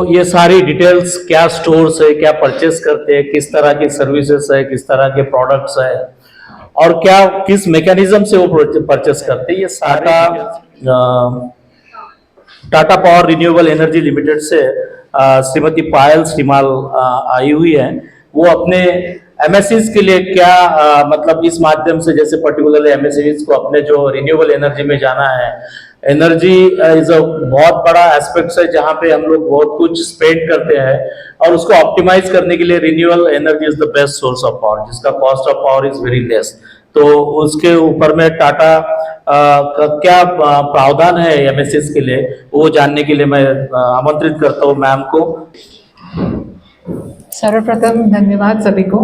ये सारी डिटेल्स, क्या स्टोर्स है, क्या परचेस करते हैं, किस तरह की सर्विसेज है, किस तरह के प्रोडक्ट्स है, और क्या किस मैकेनिज्म से वो परचेस करते हैं, ये सारा Tata power renewable energy limited से श्रीमती पायल श्रीमाल आई हुई है। वो अपने एमएससीज के लिए क्या मतलब इस माध्यम से, जैसे पर्टिकुलरली एमएससीज को अपने जो रिन्यूएबल एनर्जी में जाना है, एनर्जी इज अ बहुत बड़ा एस्पेक्ट है जहां पे हम लोग बहुत कुछ स्पेंड करते हैं, और उसको ऑप्टिमाइज करने के लिए renewable energy is the best source of power, जिसका cost of power is very less. तो उसके ऊपर में टाटा का क्या प्रावधान है एमएसएस के लिए, वो जानने के लिए मैं आमंत्रित करता हूँ मैम को। सर्वप्रथम धन्यवाद सभी को।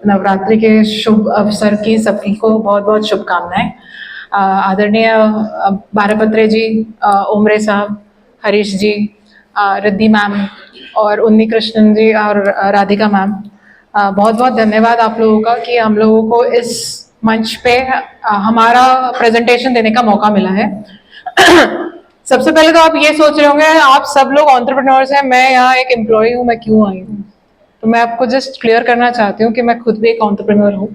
नवरात्रि के शुभ अवसर की सभी को बहुत बहुत शुभकामनाएं। आदरणीय बारापत्रे जी, उमरे साहब, हरीश जी, रिद्धि मैम और उन्नी कृष्णन जी और राधिका मैम, बहुत बहुत धन्यवाद आप लोगों का कि हम लोगों को इस मंच पे हमारा प्रेजेंटेशन देने का मौका मिला है। सबसे पहले तो आप ये सोच रहे होंगे आप सब लोग एंटरप्रेन्योर्स हैं, मैं यहाँ एक एम्प्लॉय हूँ, मैं क्यों आई हूँ। तो मैं आपको जस्ट क्लियर करना चाहती हूँ कि मैं खुद भी एक एंटरप्रेन्योर हूँ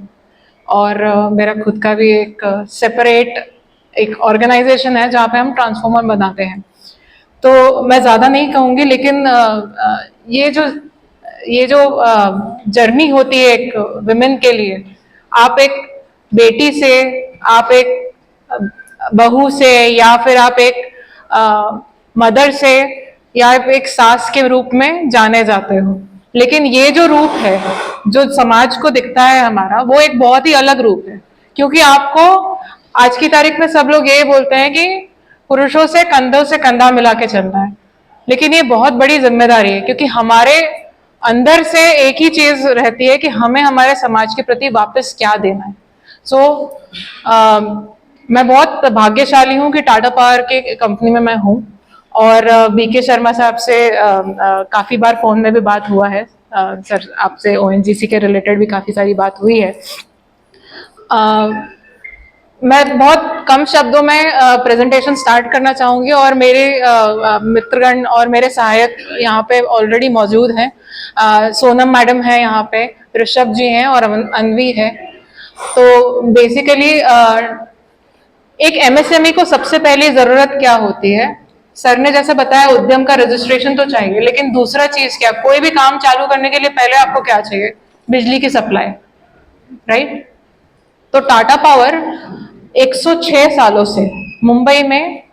और मेरा खुद का भी एक सेपरेट एक ऑर्गेनाइजेशन है जहाँ पे हम ट्रांसफॉर्मर बनाते हैं। तो मैं ज़्यादा नहीं कहूँगी, लेकिन ये जो जर्नी होती है एक विमेन के लिए, आप एक बेटी से, आप एक बहू से, या फिर आप एक मदर से, या आप एक सास के रूप में जाने जाते हो, लेकिन ये जो रूप है जो समाज को दिखता है हमारा, वो एक बहुत ही अलग रूप है। क्योंकि आपको आज की तारीख में सब लोग ये बोलते हैं कि पुरुषों से कंधा मिला के चलना है, लेकिन ये बहुत बड़ी जिम्मेदारी है, क्योंकि हमारे अंदर से एक ही चीज रहती है कि हमें हमारे समाज के प्रति वापस क्या देना है। मैं बहुत भाग्यशाली हूँ कि टाटा पावर के कंपनी में मैं हूँ, और बीके शर्मा साहब से काफी बार फोन में भी बात हुआ है। सर आपसे ओएनजीसी के रिलेटेड भी काफी सारी बात हुई है। मैं बहुत कम शब्दों में प्रेजेंटेशन स्टार्ट करना चाहूंगी, और मेरे मित्रगण और मेरे सहायक यहाँ पे ऑलरेडी मौजूद हैं। सोनम मैडम है यहाँ पे, ऋषभ जी हैं और अनवी है। तो बेसिकली एक एमएसएमई को सबसे पहली जरूरत क्या होती है? सर ने जैसे बताया, उद्यम का रजिस्ट्रेशन तो चाहिए, लेकिन दूसरा चीज क्या? कोई भी काम चालू करने के लिए पहले आपको क्या चाहिए? बिजली की सप्लाई, राइट? तो टाटा पावर 106 सालों से मुंबई में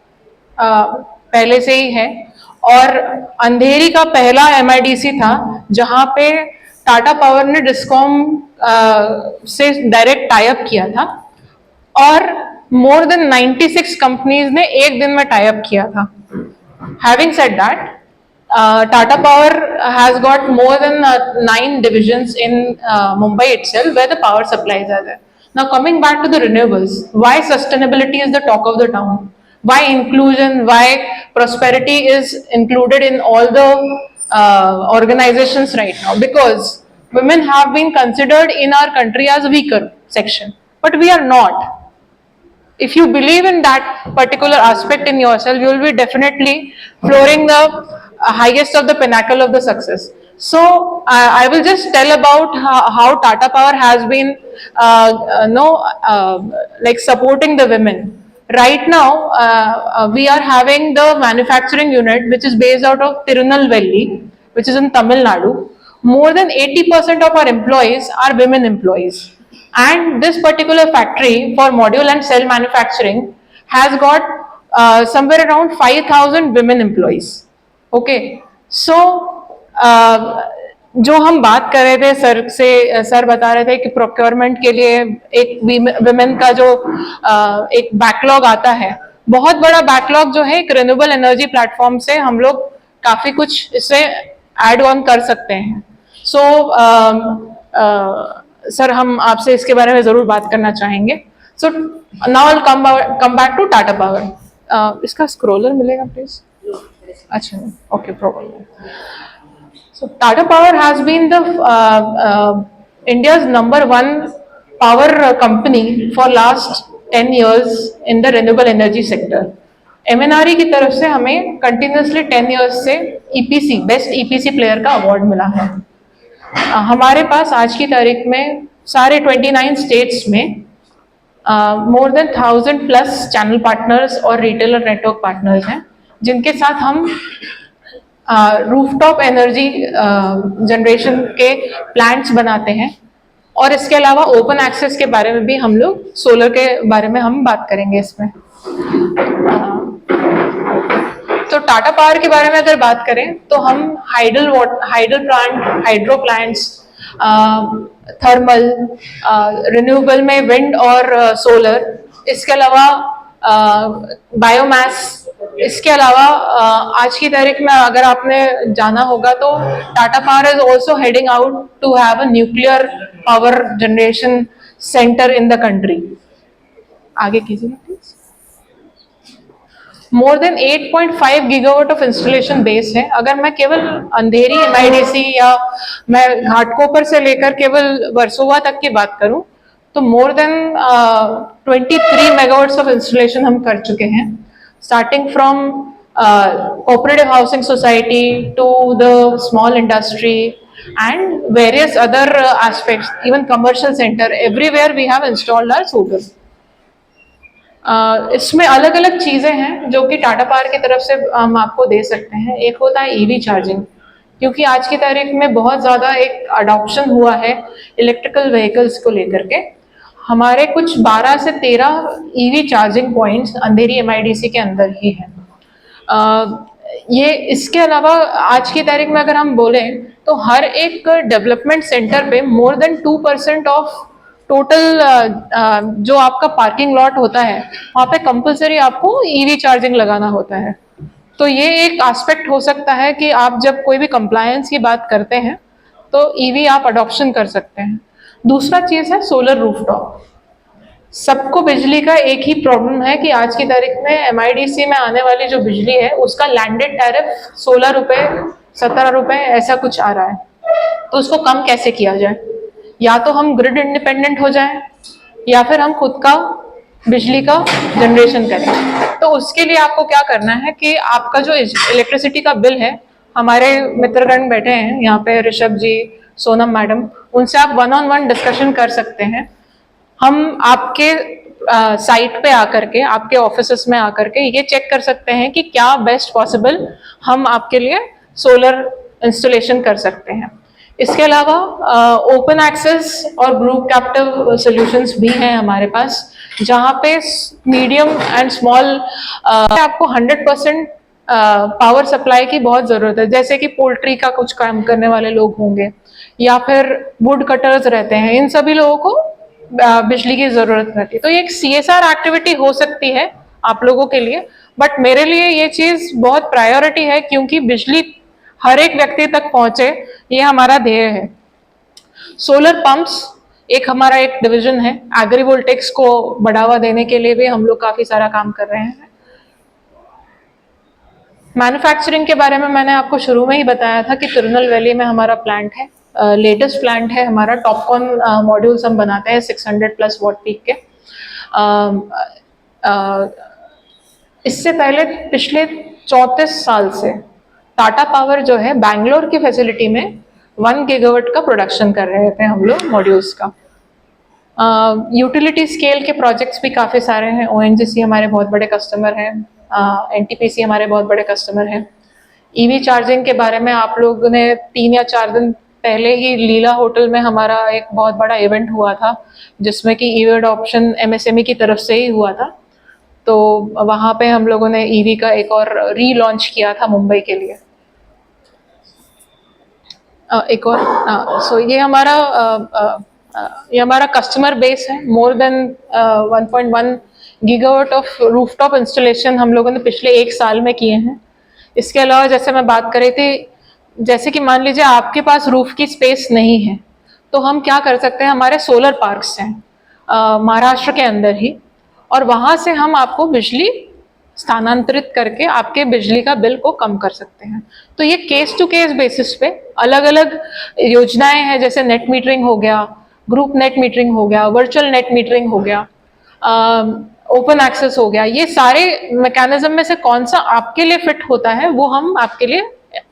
पहले से ही है, और अंधेरी का पहला एमआईडीसी था जहां पे टाटा पावर ने डिस्कॉम से डायरेक्ट टाई अप किया था, और मोर देन 96 कंपनीज ने एक दिन में टाई अप किया था। Having said that, Tata Power has got more than 9 divisions in Mumbai itself where the power supplies are there. Now coming back to the renewables, why sustainability is the talk of the town? Why inclusion? Why prosperity is included in all the organizations right now? Because women have been considered in our country as weaker section, but we are not. If you believe in that particular aspect in yourself, you will be definitely flooring the highest of the pinnacle of the success. So I will just tell about how Tata Power has been like supporting the women. Right now we are having the manufacturing unit which is based out of Tirunelveli, which is in Tamil Nadu. More than 80% of our employees are women employees. And this particular factory for module and cell manufacturing has got somewhere around 5,000 women employees. Okay, so जो हम बात कर रहे थे sir से, sir बता रहे थे कि प्रोक्योरमेंट के लिए एक विमेन का जो एक बैकलॉग आता है, बहुत बड़ा बैकलॉग जो है एक रिन्यूएबल एनर्जी प्लेटफॉर्म से हम लोग काफी कुछ इससे ऐड ऑन कर सकते हैं। सो सर हम आपसे इसके बारे में जरूर बात करना चाहेंगे। So now I will come back to Tata power. इसका स्क्रोलर मिलेगा प्लीज? अच्छा, okay, problem. So Tata power has been the India's number 1 power company for last 10 years in the renewable energy sector. MNRE की तरफ से हमें कंटिन्यूसली 10 इयर्स से EPC best EPC player का award मिला है। हमारे पास आज की तारीख में सारे 29 स्टेट्स में मोर देन 1000+ चैनल पार्टनर्स और रिटेलर नेटवर्क पार्टनर्स हैं, जिनके साथ हम रूफटॉप एनर्जी जनरेशन के प्लांट्स बनाते हैं। और इसके अलावा ओपन एक्सेस के बारे में भी हम लोग, सोलर के बारे में हम बात करेंगे इसमें। तो टाटा पावर के बारे में अगर बात करें तो हम हाइड्रो प्लांट्स, थर्मल, रिन्यूएबल में विंड और सोलर, इसके अलावा बायोमास, इसके अलावा आज की तारीख में अगर आपने जाना होगा तो Tata power is also heading out to have a nuclear power generation center in the country. आगे कीजिए please. More than 8.5 gigawatt of installation base है। अगर मैं केवल अंधेरी MIDC या मैं घाटकोपर से लेकर केवल वर्सोवा तक की बात करूं तो more than 23 megawatts of installation हम कर चुके हैं, starting from cooperative housing society to the small industry and various other aspects, even commercial center, everywhere we have installed our solar. इसमें अलग अलग चीजें हैं जो कि टाटा पावर की तरफ से हम आपको दे सकते हैं। एक होता है EV चार्जिंग, क्योंकि आज की तारीख में बहुत ज़्यादा एक अडॉप्शन हुआ है इलेक्ट्रिकल व्हीकल्स को लेकर के। हमारे कुछ 12 से 13 EV चार्जिंग पॉइंट्स अंधेरी MIDC के अंदर ही हैं। ये इसके अलावा आज की तारीख में अगर हम बोलें तो हर एक डेवलपमेंट सेंटर पे मोर देन 2% ऑफ टोटल जो आपका पार्किंग लॉट होता है वहाँ पे कंपलसरी आपको EV चार्जिंग लगाना होता है। तो ये एक एस्पेक्ट हो सकता है कि आप जब कोई भी कंप्लायंस की बात करते हैं तो EV आप अडॉप्शन कर सकते हैं। दूसरा चीज़ है सोलर रूफटॉप। सबको बिजली का एक ही प्रॉब्लम है कि आज की तारीख में MIDC में आने वाली जो बिजली है उसका लैंडेड टैरिफ 16 रुपये 17 रुपये ऐसा कुछ आ रहा है। तो उसको कम कैसे किया जाए? या तो हम ग्रिड इंडिपेंडेंट हो जाएं या फिर हम खुद का बिजली का जनरेशन करें। तो उसके लिए आपको क्या करना है कि आपका जो इलेक्ट्रिसिटी का बिल है, हमारे मित्रगण बैठे हैं यहाँ पे, ऋषभ जी, सोनम मैडम, उनसे आप 1-on-1 डिस्कशन कर सकते हैं। हम आपके साइट पे आकर के, आपके ऑफिसेस में आकर के ये चेक कर सकते हैं कि क्या बेस्ट पॉसिबल हम आपके लिए सोलर इंस्टॉलेशन कर सकते हैं। इसके अलावा ओपन एक्सेस और ग्रुप कैप्टिव सॉल्यूशंस भी हैं हमारे पास, जहाँ पे मीडियम एंड स्मॉल आपको 100% पावर सप्लाई की बहुत ज़रूरत है। जैसे कि पोल्ट्री का कुछ काम करने वाले लोग होंगे या फिर वुड कटर्स रहते हैं, इन सभी लोगों को बिजली की ज़रूरत रहती है। तो ये एक CSR एक्टिविटी हो सकती है आप लोगों के लिए, बट मेरे लिए ये चीज़ बहुत प्रायोरिटी है क्योंकि बिजली हर एक व्यक्ति तक पहुंचे, ये हमारा ध्येय है। सोलर पंप्स एक हमारा एक डिवीजन है। एग्रीवोल्टेक्स को बढ़ावा देने के लिए भी हम लोग काफ़ी सारा काम कर रहे हैं। मैन्युफैक्चरिंग के बारे में मैंने आपको शुरू में ही बताया था कि तिरुनेलवेली में हमारा प्लांट है, लेटेस्ट प्लांट है हमारा। टॉपकॉन मॉड्यूल्स हम बनाते हैं 600+ वॉट पीक के। इससे पहले पिछले 34 साल से टाटा पावर जो है बैंगलोर की फैसिलिटी में 1 गीगावाट का प्रोडक्शन कर रहे थे हम लोग मॉड्यूल्स का। यूटिलिटी स्केल के प्रोजेक्ट्स भी काफ़ी सारे हैं। ONGC हमारे बहुत बड़े कस्टमर हैं, NTPC हमारे बहुत बड़े कस्टमर हैं। EV चार्जिंग के बारे में आप लोगों ने 3 या 4 दिन पहले ही लीला होटल में हमारा एक बहुत बड़ा इवेंट हुआ था, जिसमें कि EV अडॉप्शन MSME की तरफ से ही हुआ था। तो वहाँ पे हम लोगों ने EV का एक और रीलॉन्च किया था मुंबई के लिए। एक और सो ये हमारा कस्टमर बेस है। More than 1.1 gigawatt of rooftop installation हम लोगों ने पिछले 1 साल में किए हैं। इसके अलावा जैसे मैं बात कर रही थी, जैसे कि मान लीजिए आपके पास रूफ की स्पेस नहीं है तो हम क्या कर सकते हैं, हमारे सोलर पार्क्स हैं महाराष्ट्र के अंदर ही, और वहाँ से हम आपको बिजली स्थानांतरित करके आपके बिजली का बिल को कम कर सकते हैं। तो ये केस टू केस बेसिस पे अलग अलग योजनाएं हैं, जैसे नेट मीटरिंग हो गया, ग्रुप नेट मीटरिंग हो गया, वर्चुअल नेट मीटरिंग हो गया। ओपन एक्सेस हो गया, ये सारे मैकेनिज्म में से कौन सा आपके लिए फिट होता है वो हम आपके लिए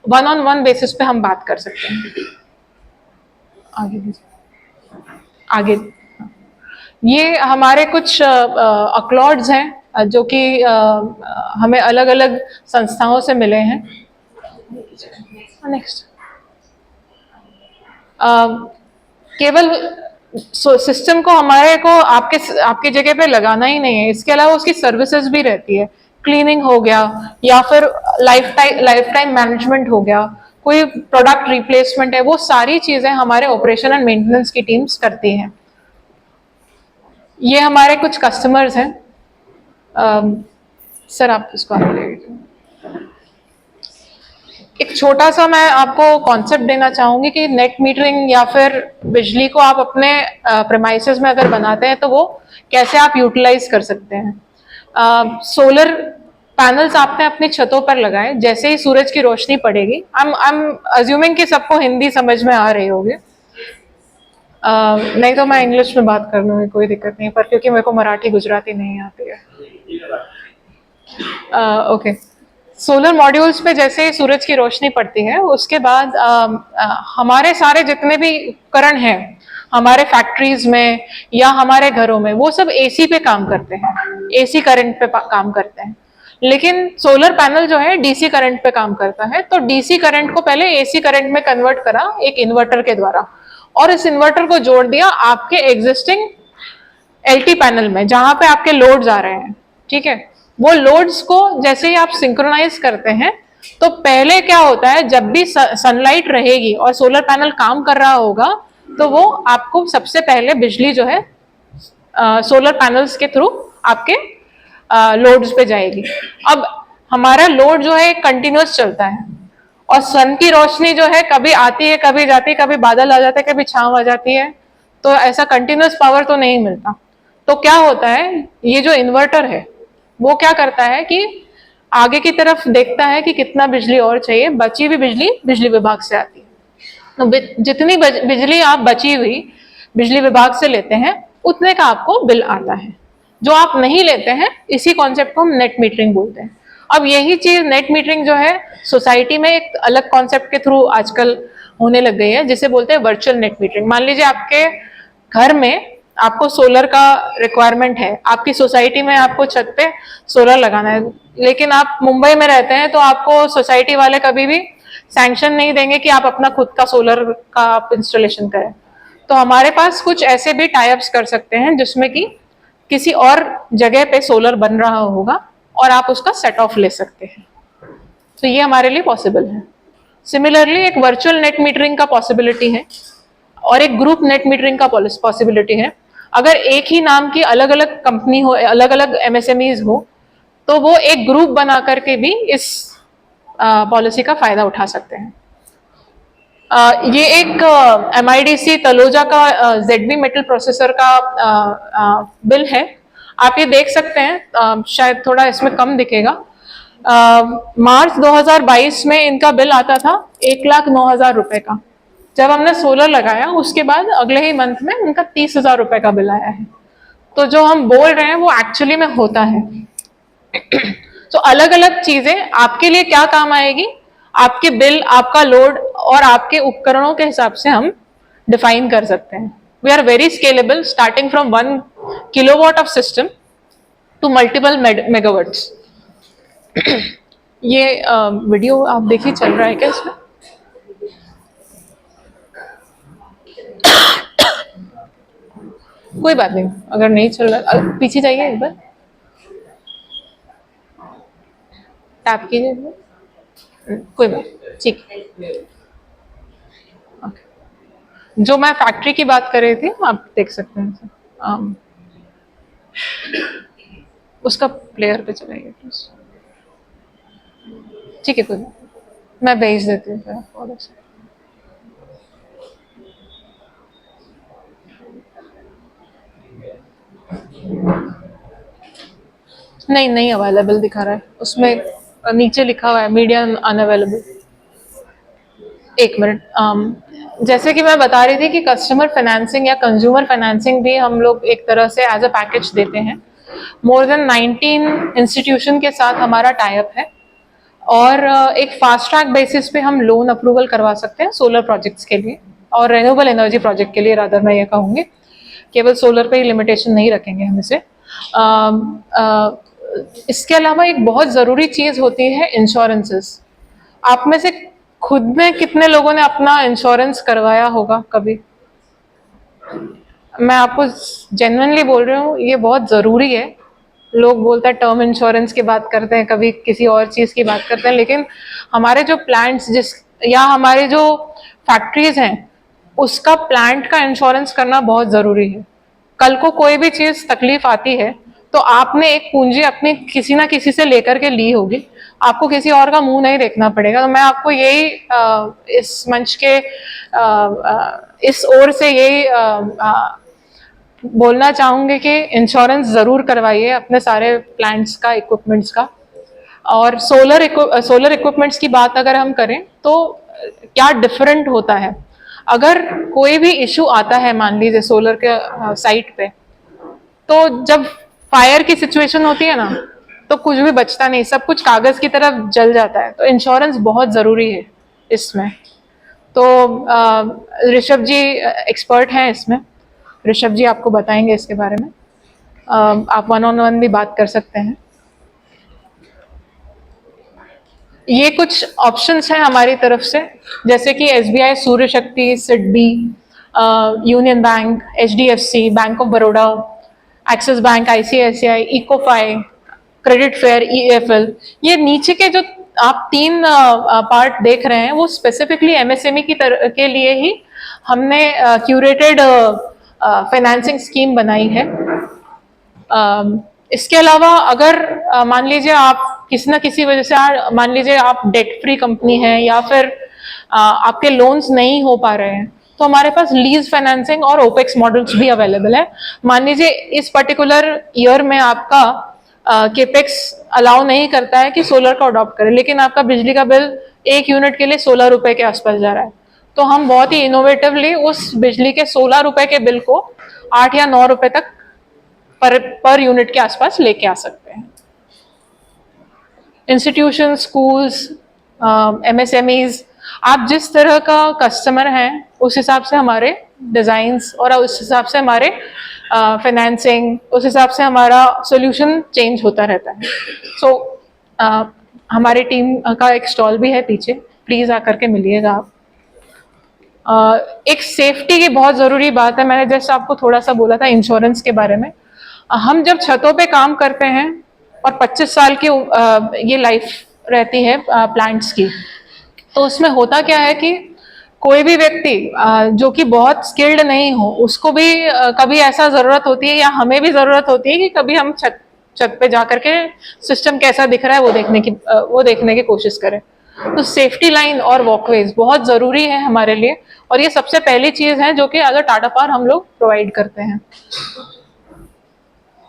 वन ऑन वन बेसिस पे हम बात कर सकते हैं। आगे आगे ये हमारे कुछ अक्लॉर्ड्स हैं जो कि हमें अलग अलग संस्थाओं से मिले हैं। नेक्स्ट केवल सिस्टम को हमारे को आपके जगह पे लगाना ही नहीं है, इसके अलावा उसकी सर्विसेज भी रहती है। क्लीनिंग हो गया या फिर लाइफ टाइम मैनेजमेंट हो गया, कोई प्रोडक्ट रिप्लेसमेंट है, वो सारी चीजें हमारे ऑपरेशन एंड मेंटेनेंस की टीम्स करती हैं। ये हमारे कुछ कस्टमर्स हैं। सर आप इसको आगे ले लीजिए। एक छोटा सा मैं आपको कॉन्सेप्ट देना चाहूंगी कि नेट मीटरिंग या फिर बिजली को आप अपने प्रेमाइसेस में अगर बनाते हैं तो वो कैसे आप यूटिलाइज कर सकते हैं। सोलर पैनल्स आपने अपनी छतों पर लगाए, जैसे ही सूरज की रोशनी पड़ेगी, आई एम अज्यूमिंग कि सबको हिंदी समझ में आ रही होगी, नहीं तो मैं इंग्लिश में बात कर लूंगी, कोई दिक्कत नहीं, पर क्योंकि मेरे को मराठी गुजराती नहीं आती है। ओके, सोलर मॉड्यूल्स पे जैसे ही सूरज की रोशनी पड़ती है उसके बाद हमारे सारे जितने भी उपकरण हैं हमारे फैक्ट्रीज में या हमारे घरों में, वो सब एसी पे काम करते हैं, एसी करंट पे काम करते हैं। लेकिन सोलर पैनल जो है डीसी करंट पे काम करता है, तो डीसी करंट को पहले एसी करंट में कन्वर्ट करा एक इन्वर्टर के द्वारा, और इस इन्वर्टर को जोड़ दिया आपके एग्जिस्टिंग एलटी पैनल में जहां पे आपके लोड्स आ रहे हैं। ठीक है, वो लोड्स को जैसे ही आप सिंक्रोनाइज करते हैं तो पहले क्या होता है, जब भी सनलाइट रहेगी और सोलर पैनल काम कर रहा होगा तो वो आपको सबसे पहले बिजली जो है सोलर पैनल्स के थ्रू आपके लोड्स पे जाएगी। अब हमारा लोड जो है कंटिन्यूअस चलता है और सन की रोशनी जो है कभी आती है कभी जाती है, कभी बादल आ जाते हैं कभी छांव आ जाती है, तो ऐसा कंटिन्यूअस पावर तो नहीं मिलता। तो क्या होता है, ये जो इन्वर्टर है वो क्या करता है कि आगे की तरफ देखता है कि कितना बिजली और चाहिए, बची हुई बिजली बिजली विभाग से आती है। तो जितनी बिजली आप बची हुई बिजली विभाग से लेते हैं उतने का आपको बिल आता है। जो आप नहीं लेते हैं, इसी कॉन्सेप्ट को हम नेट मीटरिंग बोलते हैं। अब यही चीज नेट मीटरिंग जो है सोसाइटी में एक अलग कॉन्सेप्ट के थ्रू आजकल होने लग गई है, जिसे बोलते हैं वर्चुअल नेट मीटरिंग। मान लीजिए आपके घर में आपको सोलर का रिक्वायरमेंट है, आपकी सोसाइटी में आपको छत पे सोलर लगाना है, लेकिन आप मुंबई में रहते हैं तो आपको सोसाइटी वाले कभी भी सैंक्शन नहीं देंगे कि आप अपना खुद का सोलर का आप इंस्टॉलेशन करें। तो हमारे पास कुछ ऐसे भी टाइप्स कर सकते हैं जिसमें कि किसी और जगह पे सोलर बन रहा होगा और आप उसका सेट ऑफ ले सकते हैं। तो ये हमारे लिए पॉसिबल है। सिमिलरली एक वर्चुअल नेट मीटरिंग का पॉसिबिलिटी है और एक ग्रुप नेट मीटरिंग का पॉसिबिलिटी है। अगर एक ही नाम की अलग अलग कंपनी हो, अलग अलग एमएसएमईज हो, तो वो एक ग्रुप बना करके भी इस पॉलिसी का फायदा उठा सकते हैं। ये एक MIDC तलोजा का ZB मेटल प्रोसेसर का बिल है, आप ये देख सकते हैं, शायद थोड़ा इसमें कम दिखेगा। मार्च 2022 में इनका बिल आता था 1,09,000 रुपए का। जब हमने सोलर लगाया उसके बाद अगले ही मंथ में उनका 30,000 रुपए का बिल आया है। तो जो हम बोल रहे हैं वो एक्चुअली में होता है। तो अलग अलग चीजें आपके लिए क्या काम आएगी, आपके बिल, आपका लोड और आपके उपकरणों के हिसाब से हम डिफाइन कर सकते हैं। We are very scalable, starting from 1 kilowatt of system to multiple megawatts. ये वीडियो आप देखिए, चल रहा है क्या इसमें? कोई बात नहीं, अगर नहीं चल रहा पीछे जाइए एक बार, टैप कीजिए, कोई बात, ठीक है। जो मैं फैक्ट्री की बात कर रही थी आप देख सकते हैं, उसका प्लेयर पे चलाइए प्लीज। ठीक है, कोई बात, मैं भेज देती हूँ आपको। नहीं नहीं अवेलेबल दिखा रहा है, उसमें नीचे लिखा हुआ है मीडिया अनअवेलेबल। एक मिनट, जैसे कि मैं बता रही थी कि कस्टमर फाइनेंसिंग या कंज्यूमर फाइनेंसिंग भी हम लोग एक तरह से एज अ पैकेज देते हैं। मोर देन 19 इंस्टीट्यूशन के साथ हमारा टाई अप है और एक फास्ट ट्रैक बेसिस पे हम लोन अप्रूवल करवा सकते हैं सोलर प्रोजेक्ट्स के लिए और रिन्यूएबल एनर्जी प्रोजेक्ट के लिए। रादर मैं ये कहूँगी केवल सोलर पे ही लिमिटेशन नहीं रखेंगे हम इसे। इसके अलावा एक बहुत ज़रूरी चीज़ होती है इंश्योरेंसेस। आप में से खुद में कितने लोगों ने अपना इंश्योरेंस करवाया होगा कभी? मैं आपको जेन्युइनली बोल रही हूँ, ये बहुत ज़रूरी है। लोग बोलते हैं टर्म इंश्योरेंस की बात करते हैं, कभी किसी और चीज़ की बात करते हैं, लेकिन हमारे जो प्लांट्स या हमारे जो फैक्ट्रीज हैं उसका प्लांट का इंश्योरेंस करना बहुत ज़रूरी है। कल को कोई भी चीज़ तकलीफ आती है तो आपने एक पूंजी अपनी किसी ना किसी से लेकर के ली होगी, आपको किसी और का मुंह नहीं देखना पड़ेगा। तो मैं आपको यही इस मंच के इस ओर से यही बोलना चाहूंगी कि इंश्योरेंस ज़रूर करवाइए अपने सारे प्लांट्स का, इक्विपमेंट्स का। और सोलर इक्विपमेंट्स की बात अगर हम करें तो क्या डिफरेंट होता है। अगर कोई भी इशू आता है मान लीजिए सोलर के साइट पे, तो जब फायर की सिचुएशन होती है ना तो कुछ भी बचता नहीं, सब कुछ कागज की तरफ जल जाता है। तो इंश्योरेंस बहुत ज़रूरी है इसमें। तो ऋषभ जी एक्सपर्ट हैं इसमें, ऋषभ जी आपको बताएंगे इसके बारे में। आप 1-on-1 भी बात कर सकते हैं। ये कुछ ऑप्शंस हैं हमारी तरफ से, जैसे कि SBI Surya Shakti, SIDBI, union bank, HDFC, bank of Baroda, Axis bank, ICICI, Ecofy, credit fair, EFL। ये नीचे के जो आप 3 पार्ट देख रहे हैं वो स्पेसिफिकली MSME के लिए ही हमने क्यूरेटेड फाइनेंसिंग स्कीम बनाई है। इसके अलावा अगर मान लीजिए आप किसी ना किसी वजह से मान लीजिए आप डेट फ्री कंपनी है या फिर आपके लोन्स नहीं हो पा रहे हैं, तो हमारे पास लीज फाइनेंसिंग और ओपेक्स मॉडल्स भी अवेलेबल है। मान लीजिए इस पर्टिकुलर ईयर में आपका केपेक्स अलाउ नहीं करता है कि सोलर का अडॉप्ट करें, लेकिन आपका बिजली का बिल 1 यूनिट के लिए 16 रुपए के आसपास जा रहा है, तो हम बहुत ही इनोवेटिवली उस बिजली के 16 रुपए के बिल को 8 या 9 रुपए तक पर यूनिट के आसपास लेके आ सकते हैं। इंस्टीट्यूशन, स्कूल्स, MSMEs, आप जिस तरह का कस्टमर हैं उस हिसाब से हमारे डिज़ाइंस और उस हिसाब से हमारे फाइनेंसिंग, उस हिसाब से हमारा सोल्यूशन चेंज होता रहता है। सो हमारी टीम का एक स्टॉल भी है पीछे, प्लीज़ आकर के मिलिएगा आप। एक सेफ्टी की बहुत ज़रूरी बात है, मैंने जैसे आपको थोड़ा सा बोला था इंश्योरेंस के बारे में। हम जब छतों पे काम करते हैं और 25 साल की ये लाइफ रहती है प्लांट्स की, तो उसमें होता क्या है कि कोई भी व्यक्ति जो कि बहुत स्किल्ड नहीं हो उसको भी कभी ऐसा ज़रूरत होती है या हमें भी ज़रूरत होती है कि कभी हम छत पे जा करके सिस्टम कैसा दिख रहा है वो देखने की कोशिश करें। तो सेफ्टी लाइन और वॉकवेज बहुत ज़रूरी है हमारे लिए, और ये सबसे पहली चीज़ है जो कि अगर टाटा पावर हम लोग प्रोवाइड करते हैं।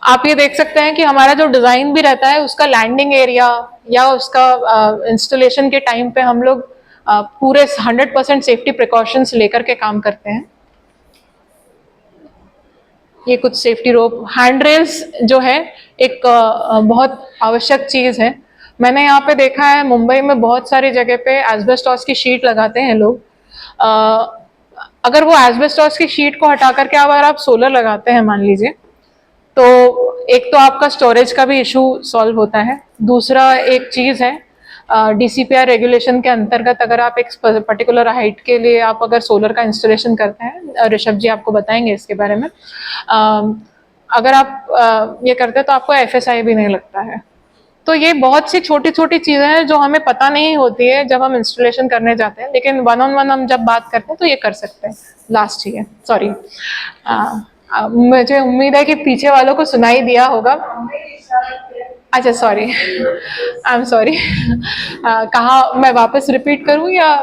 आप ये देख सकते हैं कि हमारा जो डिज़ाइन भी रहता है उसका लैंडिंग एरिया या उसका इंस्टॉलेशन के टाइम पे हम लोग पूरे 100% सेफ्टी प्रिकॉशंस लेकर के काम करते हैं। ये कुछ सेफ्टी रोप, हैंड रेल्स जो है एक बहुत आवश्यक चीज़ है। मैंने यहाँ पे देखा है मुंबई में बहुत सारी जगह पे एस्बेस्टॉस की शीट लगाते हैं लोग। अगर वो एस्बेस्टॉस की शीट को हटा करके अगर आप सोलर लगाते हैं मान लीजिए, तो एक तो आपका स्टोरेज का भी इशू सॉल्व होता है। दूसरा एक चीज़ है DCPR रेगुलेशन के अंतर्गत अगर आप एक पर्टिकुलर हाइट के लिए आप अगर सोलर का इंस्टॉलेशन करते हैं, ऋषभ जी आपको बताएंगे इसके बारे में, अगर आप ये करते हैं तो आपको FSI भी नहीं लगता है। तो ये बहुत सी छोटी छोटी चीज़ें हैं जो हमें पता नहीं होती है जब हम इंस्टॉलेशन करने जाते हैं, लेकिन 1-on-1 हम जब बात करते हैं तो ये कर सकते हैं। लास्ट ही है, सॉरी, मुझे उम्मीद है कि पीछे वालों को सुनाई दिया होगा। अच्छा, सॉरी, आई एम सॉरी। कहाँ मैं वापस रिपीट करूँ या?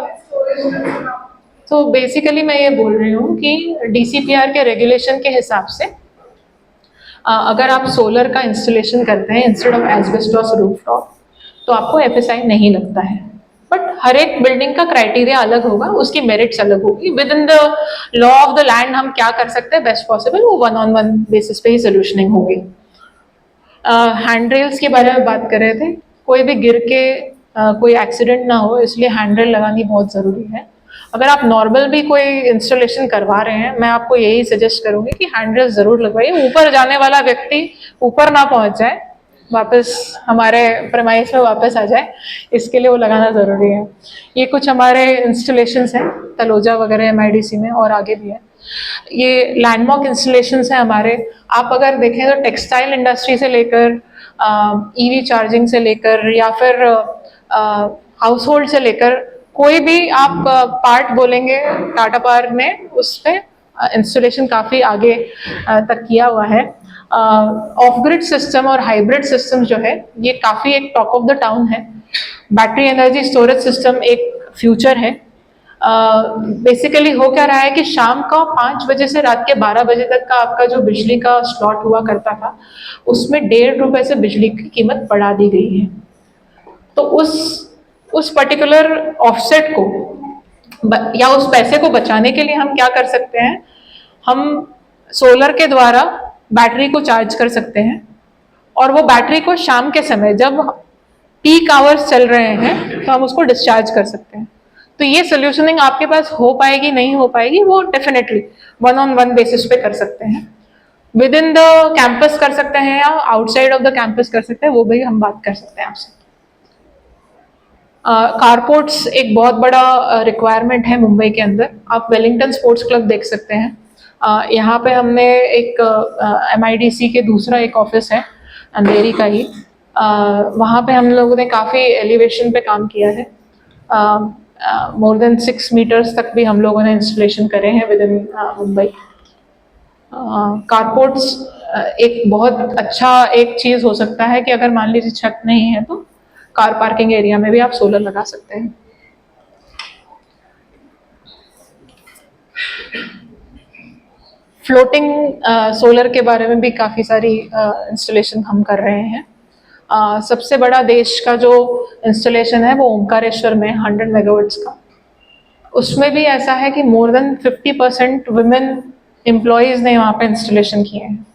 तो बेसिकली मैं ये बोल रही हूँ कि DCPR के रेगुलेशन के हिसाब से अगर आप सोलर का इंस्टॉलेशन करते हैं इंस्टेड ऑफ एस्बेस्टॉस रूफटॉप तो आपको FSI नहीं लगता है। बट हर एक बिल्डिंग का क्राइटेरिया अलग होगा, उसकी मेरिट्स अलग होगी। With in the law of the land हम क्या कर सकते हैं बेस्ट पॉसिबल, वो 1-on-1 बेसिस पे ही सोल्यूशनिंग होगी। हैंड रेल्स के बारे में बात कर रहे थे, कोई भी गिर के कोई एक्सीडेंट ना हो, इसलिए हैंड रेल लगानी बहुत ज़रूरी है। अगर आप नॉर्मल भी कोई इंस्टॉलेशन करवा रहे हैं, मैं आपको यही सजेस्ट करूंगी कि हैंड रेल ज़रूर लगवाइए, ऊपर जाने वाला व्यक्ति ऊपर ना पहुंच जाए, वापस हमारे प्रेमाइस में वापस आ जाए, इसके लिए वो लगाना ज़रूरी है। ये कुछ हमारे इंस्टॉलेशंस हैं तलोजा वगैरह MIDC में, और आगे भी है। ये लैंडमार्क इंस्टॉलेशंस हैं हमारे। आप अगर देखें तो टेक्सटाइल इंडस्ट्री से लेकर EV चार्जिंग से लेकर, या फिर हाउस होल्ड से लेकर, कोई भी आप पार्ट बोलेंगे टाटा पावर में, उस पर इंस्टॉलेशन काफ़ी आगे तक किया हुआ है। ऑफ ग्रिड सिस्टम और हाइब्रिड सिस्टम जो है, ये काफ़ी एक टॉक ऑफ द टाउन है। बैटरी एनर्जी स्टोरेज सिस्टम एक फ्यूचर है। बेसिकली हो क्या रहा है कि शाम का 5 बजे से रात के 12 बजे तक का आपका जो बिजली का स्लॉट हुआ करता था, उसमें ₹1.5 से बिजली की कीमत बढ़ा दी गई है। तो उस पर्टिकुलर ऑफसेट को या उस पैसे को बचाने के लिए हम क्या कर सकते हैं, हम सोलर के द्वारा बैटरी को चार्ज कर सकते हैं, और वो बैटरी को शाम के समय जब पीक आवर्स चल रहे हैं तो हम उसको डिस्चार्ज कर सकते हैं। तो ये सोल्यूशनिंग आपके पास हो पाएगी नहीं हो पाएगी, वो डेफिनेटली 1-on-1 बेसिस पे कर सकते हैं। विद इन द कैंपस कर सकते हैं या आउटसाइड ऑफ द कैंपस कर सकते हैं, वो भी हम बात कर सकते हैं आपसे। कारपोर्ट्स एक बहुत बड़ा रिक्वायरमेंट है मुंबई के अंदर। आप वेलिंगटन स्पोर्ट्स क्लब देख सकते हैं। यहाँ पे हमने एक MIDC के दूसरा एक ऑफिस है अंधेरी का ही, वहाँ पे हम लोगों ने काफ़ी एलिवेशन पे काम किया है। मोर देन 6 मीटर्स तक भी हम लोगों ने इंस्टॉलेशन करे हैं विद इन मुंबई। कारपोर्ट्स एक बहुत अच्छा एक चीज़ हो सकता है कि अगर मान लीजिए छत नहीं है तो कार पार्किंग एरिया में भी आप सोलर लगा सकते हैं। फ्लोटिंग सोलर के बारे में भी काफ़ी सारी इंस्टॉलेशन हम कर रहे हैं। सबसे बड़ा देश का जो इंस्टॉलेशन है वो ओमकारेश्वर में 100 मेगावाट्स का, उसमें भी ऐसा है कि मोर देन 50% वुमेन एम्प्लॉयज़ ने वहाँ पे इंस्टॉलेशन किए हैं।